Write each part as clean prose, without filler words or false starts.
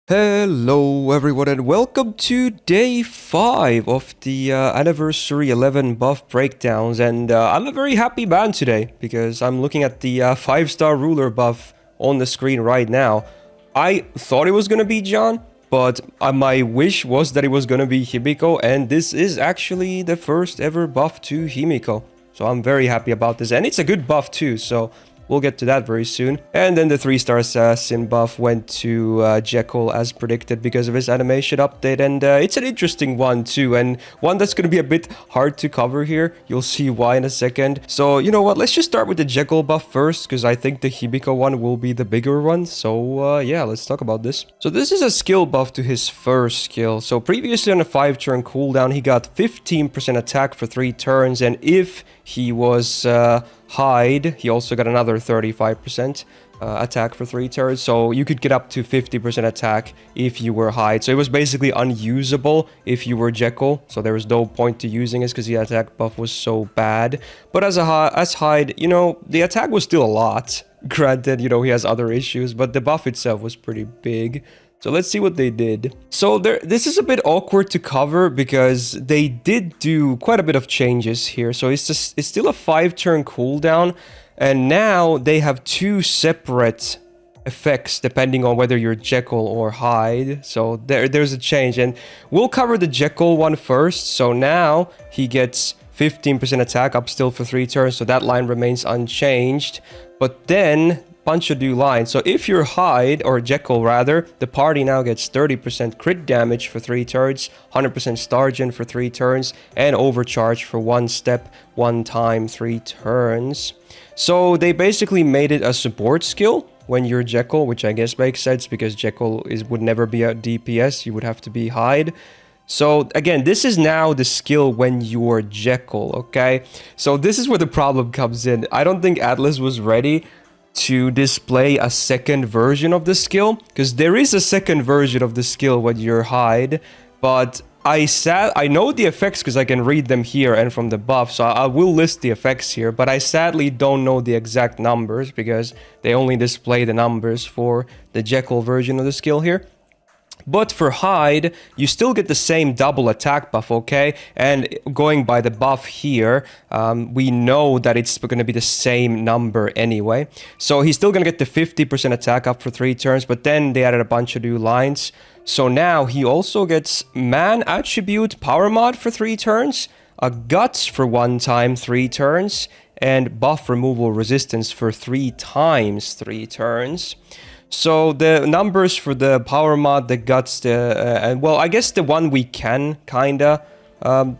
Hello everyone and welcome to day 5 of the Anniversary 11 buff breakdowns, and I'm a very happy man today because I'm looking at the 5-star ruler buff on the screen right now. I thought it was gonna be John, but my wish was that it was gonna be Himiko, and this is actually the first ever buff to Himiko. So I'm very happy about this, and it's a good buff too, so we'll get to that very soon. And then the 3-star assassin buff went to Jekyll as predicted because of his animation update. And it's an interesting one too, and one that's going to be a bit hard to cover here. You'll see why in a second. So, you know what? Let's just start with the Jekyll buff first, because I think the Himiko one will be the bigger one. So, yeah, let's talk about this. So this is a skill buff to his first skill. So previously on a 5-turn cooldown, he got 15% attack for 3 turns. And if he was hide, he also got another 35% attack for 3 turns, so you could get up to 50% attack if you were hide. So it was basically unusable if you were Jekyll, so there was no point to using this because the attack buff was so bad. But as hide, you know, the attack was still a lot. Granted, you know, he has other issues, but the buff itself was pretty big. So let's see what they did. So this is a bit awkward to cover because they did do quite a bit of changes here. So it's still a 5-turn cooldown, and now they have 2 separate effects depending on whether you're Jekyll or Hyde. So there's a change, and we'll cover the Jekyll one first. So now he gets 15% attack up still for 3 turns, so that line remains unchanged. But then bunch of new lines. So if you're Hyde, or Jekyll rather, the party now gets 30% crit damage for 3 turns, 100% star gen for 3 turns, and overcharge for 1 step, 1 time, 3 turns. So they basically made it a support skill when you're Jekyll, which I guess makes sense because Jekyll would never be a DPS, you would have to be Hyde. So again, this is now the skill when you're Jekyll, okay? So this is where the problem comes in. I don't think Atlas was ready to display a second version of the skill, because there is a second version of the skill when you're Hyde, but I know the effects because I can read them here and from the buff, so I will list the effects here, but I sadly don't know the exact numbers because they only display the numbers for the Jekyll version of the skill here. But for Hyde, you still get the same double attack buff, okay? And going by the buff here, we know that it's going to be the same number anyway. So he's still going to get the 50% attack up for 3 turns, but then they added a bunch of new lines. So now he also gets Man Attribute Power Mod for 3 turns, a Guts for 1 time 3 turns, and Buff Removal Resistance for 3 times 3 turns. So the numbers for the power mod, the guts, well, I guess the one we can kinda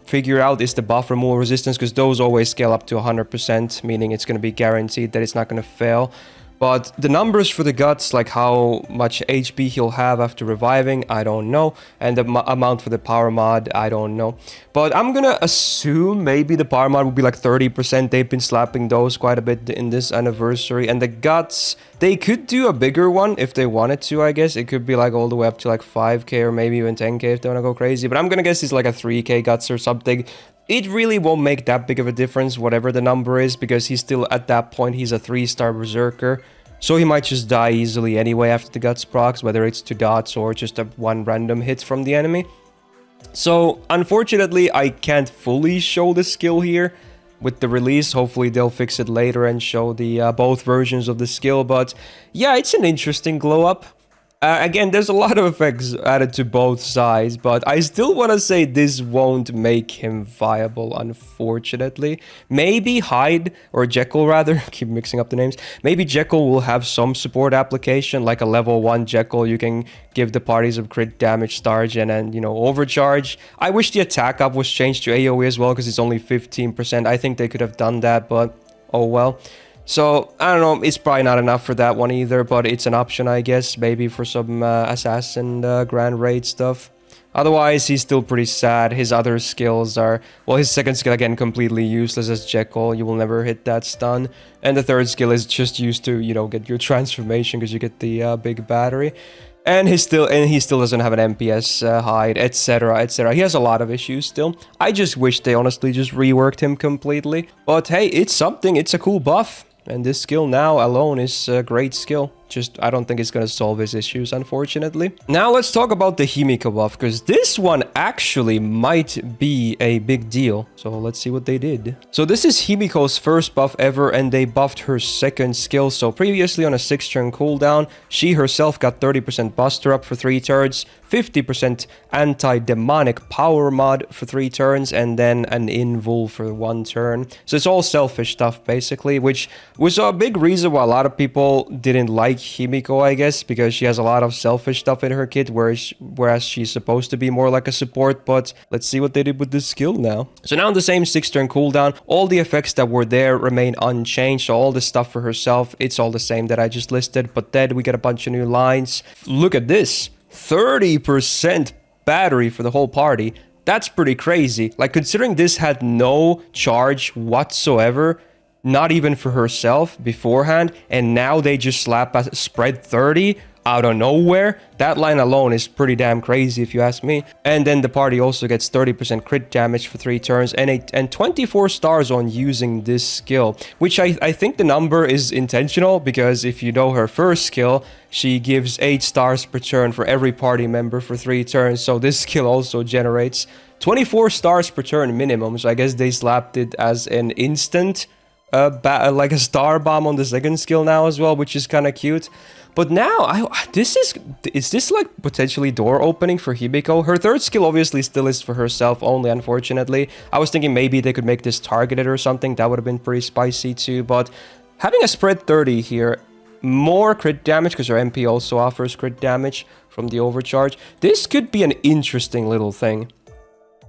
figure out is the buff removal resistance, because those always scale up to 100%, meaning it's gonna be guaranteed that it's not gonna fail. But the numbers for the guts, like how much HP he'll have after reviving, I don't know. And the amount for the power mod, I don't know. But I'm gonna assume maybe the power mod will be like 30%. They've been slapping those quite a bit in this anniversary. And the guts, they could do a bigger one if they wanted to, I guess. It could be like all the way up to like 5k or maybe even 10k if they wanna go crazy. But I'm gonna guess it's like a 3k guts or something. It really won't make that big of a difference, whatever the number is, because he's still, at that point, he's a 3-star berserker. So he might just die easily anyway after the guts procs, whether it's 2 dots or just a 1 random hit from the enemy. So, unfortunately, I can't fully show the skill here with the release. Hopefully they'll fix it later and show the both versions of the skill. But yeah, it's an interesting glow up. Again, there's a lot of effects added to both sides, but I still want to say this won't make him viable, unfortunately. Maybe Hyde, or Jekyll rather, keep mixing up the names. Maybe Jekyll will have some support application, like a level 1 Jekyll. You can give the party some crit damage, star gen, and, you know, overcharge. I wish the attack up was changed to AoE as well, because it's only 15%. I think they could have done that, but oh well. So, I don't know, it's probably not enough for that one either, but it's an option, I guess, maybe for some assassin grand raid stuff. Otherwise, he's still pretty sad. His other skills are, well, his second skill, again, completely useless as Jekyll. You will never hit that stun. And the third skill is just used to, you know, get your transformation because you get the big battery. And he still doesn't have an MPS hide, etc, etc. He has a lot of issues still. I just wish they honestly just reworked him completely. But hey, it's something. It's a cool buff. And this skill now alone is a great skill. Just, I don't think it's going to solve his issues, unfortunately. Now let's talk about the Himiko buff, because this one actually might be a big deal. So let's see what they did. So this is Himiko's first buff ever, and they buffed her second skill. So previously on a 6-turn cooldown, she herself got 30% Buster Up for 3 turns, 50% anti-demonic power mod for 3 turns, and then an invul for 1 turn. So it's all selfish stuff, basically, which was a big reason why a lot of people didn't like Himiko, I guess, because she has a lot of selfish stuff in her kit, whereas she's supposed to be more like a support. But let's see what they did with this skill now. So now on the same 6-turn cooldown, all the effects that were there remain unchanged. So all the stuff for herself, it's all the same that I just listed. But then we get a bunch of new lines. Look at this. 30% battery for the whole party. That's pretty crazy. Like, considering this had no charge whatsoever, not even for herself beforehand, and now they just slap a spread 30 out of nowhere. That line alone is pretty damn crazy if you ask me. And then the party also gets 30% crit damage for 3 turns and 24 stars on using this skill, which I think the number is intentional, because if you know her first skill, she gives 8 stars per turn for every party member for 3 turns. So this skill also generates 24 stars per turn minimum. So I guess they slapped it as an instant like a star bomb on the second skill now as well, which is kind of cute. But now, is this like potentially door opening for Himiko? Her third skill obviously still is for herself only, unfortunately. I was thinking maybe they could make this targeted or something. That would have been pretty spicy too. But having a spread 30 here, more crit damage, because her MP also offers crit damage from the overcharge. This could be an interesting little thing.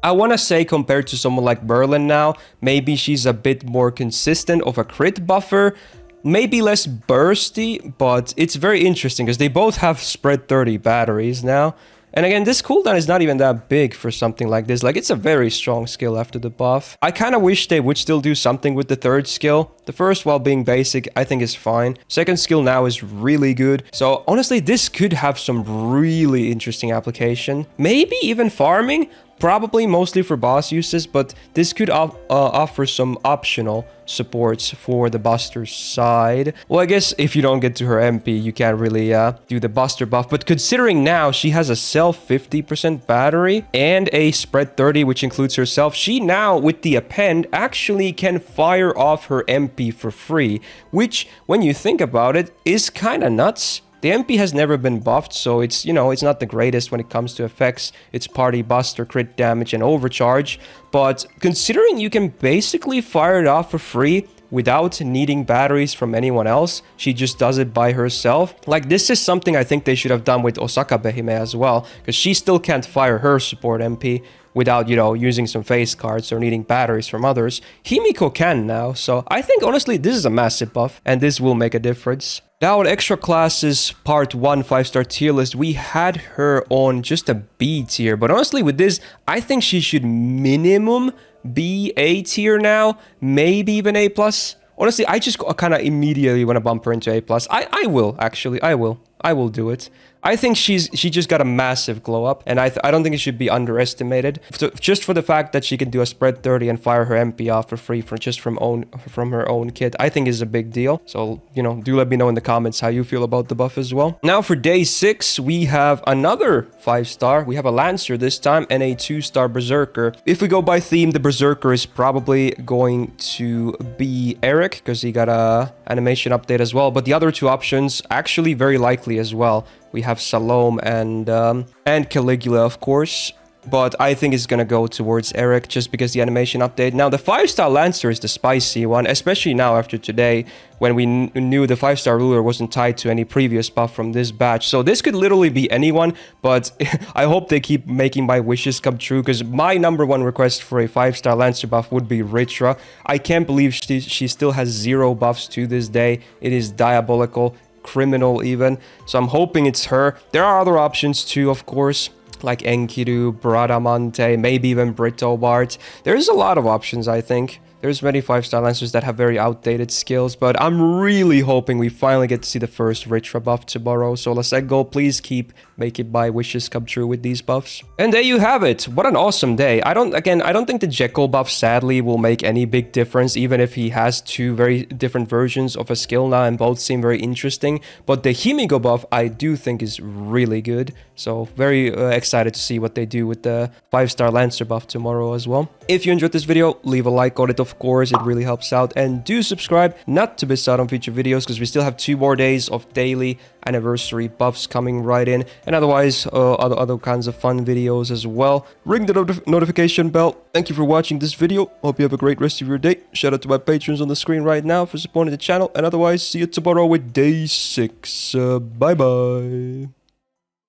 I want to say, compared to someone like Berlin now, maybe she's a bit more consistent of a crit buffer, maybe less bursty, but it's very interesting because they both have spread 30 batteries now. And again, this cooldown is not even that big for something like this. Like, it's a very strong skill after the buff. I kind of wish they would still do something with the third skill. The first, while being basic, I think is fine. Second skill now is really good. So honestly, this could have some really interesting application. Maybe even farming. Probably mostly for boss uses, but this could offer some optional supports for the Buster side. Well, I guess if you don't get to her MP, you can't really do the Buster buff. But considering now she has a self 50% battery and a spread 30, which includes herself, she now, with the append, actually can fire off her MP for free, which, when you think about it, is kind of nuts. The MP has never been buffed, so it's, you know, it's not the greatest when it comes to effects. It's party buster, crit damage, and overcharge. But considering you can basically fire it off for free without needing batteries from anyone else, she just does it by herself. Like, this is something I think they should have done with Osaka Behime as well, because she still can't fire her support MP without, you know, using some face cards or needing batteries from others. Himiko can now, so I think, honestly, this is a massive buff, and this will make a difference. Now, at Extra Classes Part 1 5-star tier list, we had her on just a B tier. But honestly, with this, I think she should minimum be A tier now. Maybe even A+. Honestly, I just kind of immediately want to bump her into A+. I will, actually. I will do it. I think she just got a massive glow up, and I don't think it should be underestimated. Just for the fact that she can do a spread 30 and fire her MP off for free from her own kit, I think is a big deal. So, you know, do let me know in the comments how you feel about the buff as well. Now for day 6, we have another 5-star. We have a Lancer this time and a 2-star Berserker. If we go by theme, the Berserker is probably going to be Eric, because he got a animation update as well. But the other 2 options, actually very likely as well. We have Salome and Caligula, of course. But I think it's gonna go towards Eric just because the animation update. Now, the 5-star Lancer is the spicy one, especially now after today, when we knew the 5-star ruler wasn't tied to any previous buff from this batch. So this could literally be anyone, but I hope they keep making my wishes come true, because my #1 request for a 5-star Lancer buff would be Ritra. I can't believe she still has 0 buffs to this day. It is diabolical, criminal even. So I'm hoping it's her. There are other options too, of course, like Enkidu, Bradamante, maybe even Britobart. There's a lot of options, I think. There's many 5-star Lancers that have very outdated skills, but I'm really hoping we finally get to see the first Ritra buff tomorrow. So let's set goal, please keep making my wishes come true with these buffs. And there you have it. What an awesome day. I don't think the Jekyll buff sadly will make any big difference, even if he has two very different versions of a skill now and both seem very interesting. But the Himiko buff I do think is really good. So very excited to see what they do with the 5-star Lancer buff tomorrow as well. If you enjoyed this video, leave a like on it, of course, it really helps out. And do subscribe not to miss out on future videos, because we still have 2 more days of daily anniversary buffs coming right in. And otherwise, other kinds of fun videos as well. Ring the notification bell. Thank you for watching this video. Hope you have a great rest of your day. Shout out to my patrons on the screen right now for supporting the channel. And otherwise, see you tomorrow with day 6. Bye-bye.